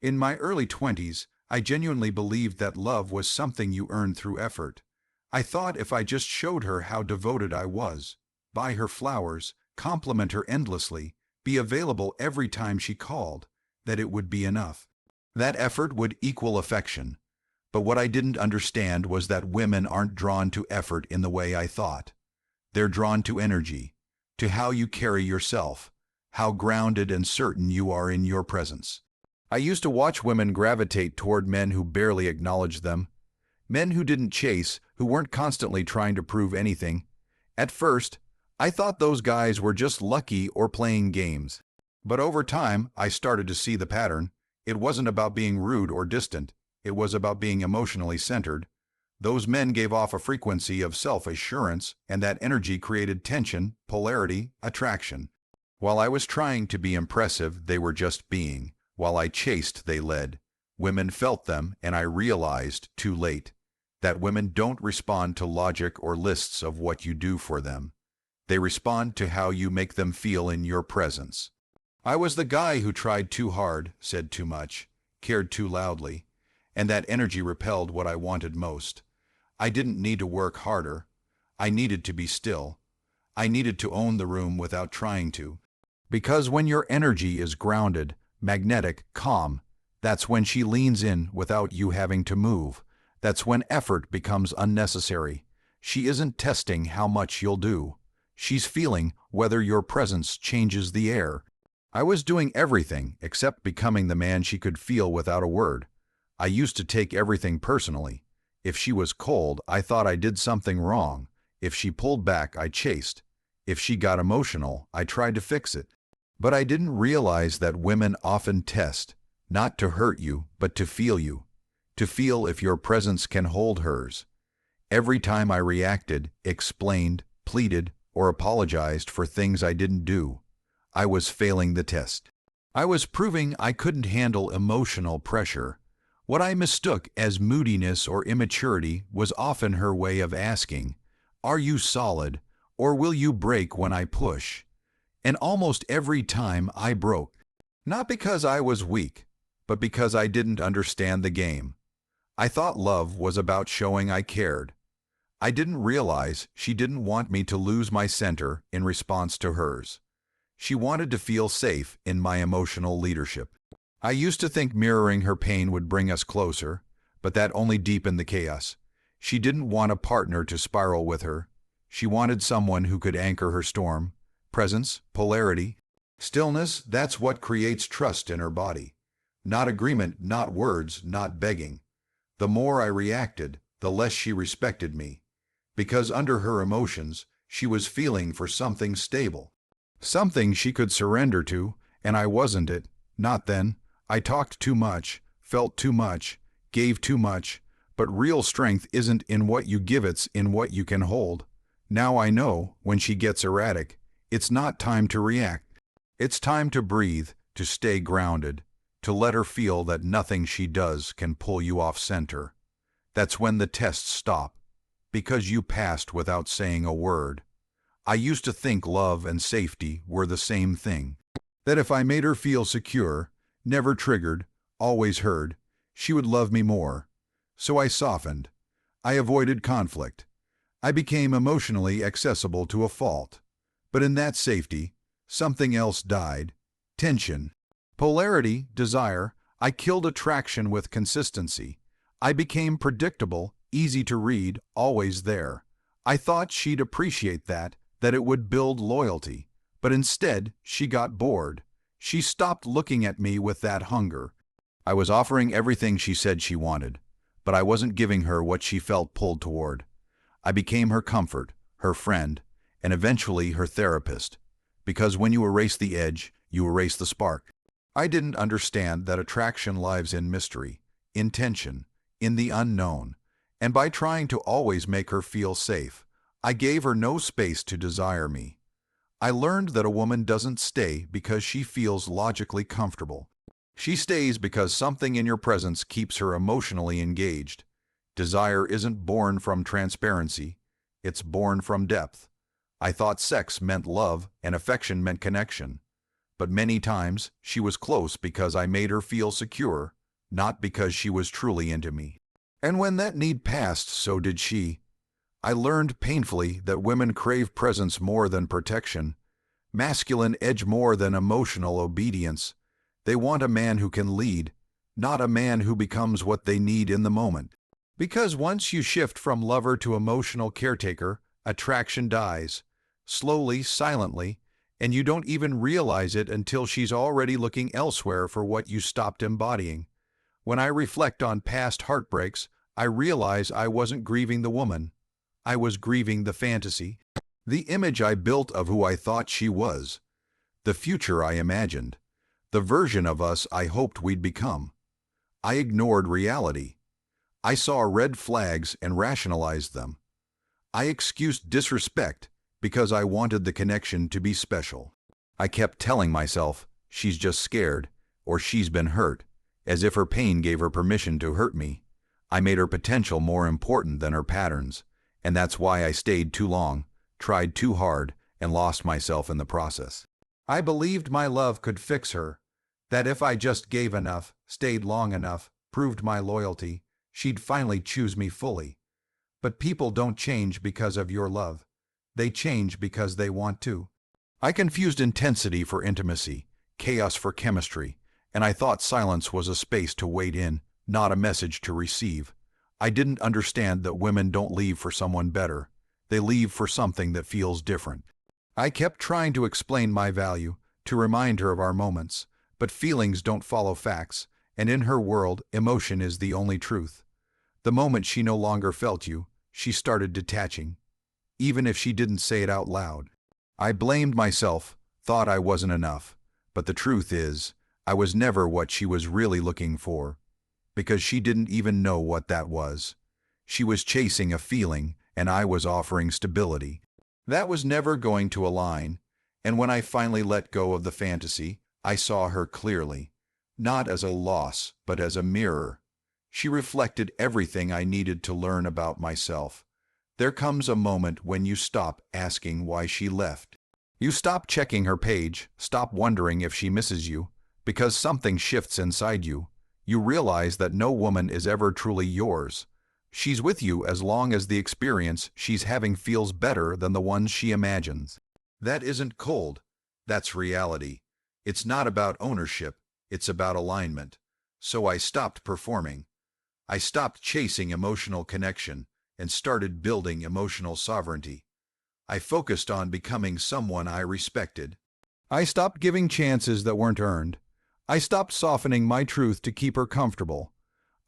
In my early 20s, I genuinely believed that love was something you earned through effort. I thought if I just showed her how devoted I was, buy her flowers, compliment her endlessly, be available every time she called, that it would be enough. That effort would equal affection. But what I didn't understand was that women aren't drawn to effort in the way I thought. They're drawn to energy, to how you carry yourself, how grounded and certain you are in your presence. I used to watch women gravitate toward men who barely acknowledged them, men who didn't chase, who weren't constantly trying to prove anything. At first, I thought those guys were just lucky or playing games. But over time, I started to see the pattern. It wasn't about being rude or distant. It was about being emotionally centered. Those men gave off a frequency of self-assurance, and that energy created tension, polarity, attraction. While I was trying to be impressive, they were just being. While I chased, they led. Women felt them, and I realized, too late, that women don't respond to logic or lists of what you do for them. They respond to how you make them feel in your presence. I was the guy who tried too hard, said too much, cared too loudly, and that energy repelled what I wanted most. I didn't need to work harder. I needed to be still. I needed to own the room without trying to. Because when your energy is grounded, magnetic, calm, that's when she leans in without you having to move. That's when effort becomes unnecessary. She isn't testing how much you'll do. She's feeling whether your presence changes the air. I was doing everything except becoming the man she could feel without a word. I used to take everything personally. If she was cold, I thought I did something wrong. If she pulled back, I chased. If she got emotional, I tried to fix it. But I didn't realize that women often test, not to hurt you, but to feel you. To feel if your presence can hold hers. Every time I reacted, explained, pleaded, or apologized for things I didn't do, I was failing the test. I was proving I couldn't handle emotional pressure. What I mistook as moodiness or immaturity was often her way of asking, "Are you solid, or will you break when I push?" And almost every time I broke. Not because I was weak, but because I didn't understand the game. I thought love was about showing I cared. I didn't realize she didn't want me to lose my center in response to hers. She wanted to feel safe in my emotional leadership. I used to think mirroring her pain would bring us closer, but that only deepened the chaos. She didn't want a partner to spiral with her. She wanted someone who could anchor her storm. Presence, polarity, stillness, that's what creates trust in her body. Not agreement, not words, not begging. The more I reacted, the less she respected me. Because under her emotions, she was feeling for something stable. Something she could surrender to, and I wasn't it. Not then. I talked too much, felt too much, gave too much, but real strength isn't in what you give, it's in what you can hold. Now I know, when she gets erratic, it's not time to react. It's time to breathe, to stay grounded, to let her feel that nothing she does can pull you off center. That's when the tests stop, because you passed without saying a word. I used to think love and safety were the same thing. That if I made her feel secure, never triggered, always heard, she would love me more. So I softened. I avoided conflict. I became emotionally accessible to a fault. But in that safety, something else died. Tension. Polarity, desire. I killed attraction with consistency. I became predictable, easy to read, always there. I thought she'd appreciate that it would build loyalty. But instead, she got bored. She stopped looking at me with that hunger. I was offering everything she said she wanted, but I wasn't giving her what she felt pulled toward. I became her comfort, her friend, and eventually her therapist. Because when you erase the edge, you erase the spark. I didn't understand that attraction lives in mystery, in tension, in the unknown, and by trying to always make her feel safe, I gave her no space to desire me. I learned that a woman doesn't stay because she feels logically comfortable. She stays because something in your presence keeps her emotionally engaged. Desire isn't born from transparency, it's born from depth. I thought sex meant love and affection meant connection. but many times she was close because I made her feel secure, not because she was truly into me. And when that need passed, so did she. I learned painfully that women crave presence more than protection, masculine edge more than emotional obedience. They want a man who can lead, not a man who becomes what they need in the moment. Because once you shift from lover to emotional caretaker, attraction dies, slowly, silently, and you don't even realize it until she's already looking elsewhere for what you stopped embodying. When I reflect on past heartbreaks, I realize I wasn't grieving the woman. I was grieving the fantasy, the image I built of who I thought she was, the future I imagined, the version of us I hoped we'd become. I ignored reality. I saw red flags and rationalized them. I excused disrespect because I wanted the connection to be special. I kept telling myself, she's just scared, or she's been hurt, as if her pain gave her permission to hurt me. I made her potential more important than her patterns, and that's why I stayed too long, tried too hard, and lost myself in the process. I believed my love could fix her, that if I just gave enough, stayed long enough, proved my loyalty, she'd finally choose me fully. But people don't change because of your love. They change because they want to. I confused intensity for intimacy, chaos for chemistry, and I thought silence was a space to wait in, not a message to receive. I didn't understand that women don't leave for someone better. They leave for something that feels different. I kept trying to explain my value, to remind her of our moments, but feelings don't follow facts, and in her world, emotion is the only truth. The moment she no longer felt you, she started detaching, even if she didn't say it out loud. I blamed myself, thought I wasn't enough, but the truth is, I was never what she was really looking for, because she didn't even know what that was. She was chasing a feeling, and I was offering stability. That was never going to align, and when I finally let go of the fantasy, I saw her clearly, not as a loss, but as a mirror. She reflected everything I needed to learn about myself. There comes a moment when you stop asking why she left. You stop checking her page, stop wondering if she misses you, because something shifts inside you. You realize that no woman is ever truly yours. She's with you as long as the experience she's having feels better than the ones she imagines. That isn't cold. That's reality. It's not about ownership. It's about alignment. So I stopped performing. I stopped chasing emotional connection and started building emotional sovereignty. I focused on becoming someone I respected. I stopped giving chances that weren't earned. I stopped softening my truth to keep her comfortable.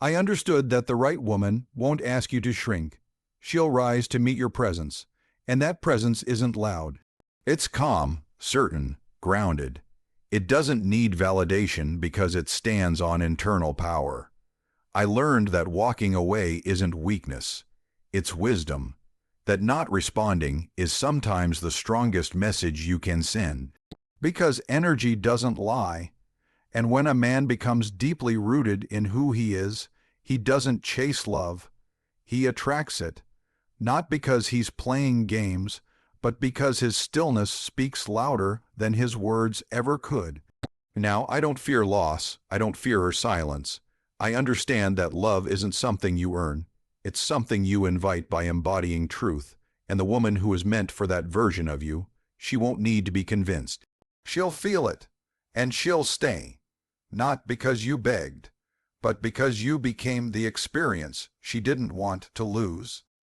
I understood that the right woman won't ask you to shrink. She'll rise to meet your presence, and that presence isn't loud. It's calm, certain, grounded. It doesn't need validation because it stands on internal power. I learned that walking away isn't weakness. It's wisdom. That not responding is sometimes the strongest message you can send. Because energy doesn't lie. And when a man becomes deeply rooted in who he doesn't chase love. He attracts it. Not because he's playing games, but because his stillness speaks louder than his words ever could. Now, I don't fear loss. I don't fear her silence. I understand that love isn't something you earn. It's something you invite by embodying truth, and the woman who is meant for that version of you, she won't need to be convinced. She'll feel it, and she'll stay, not because you begged, but because you became the experience she didn't want to lose.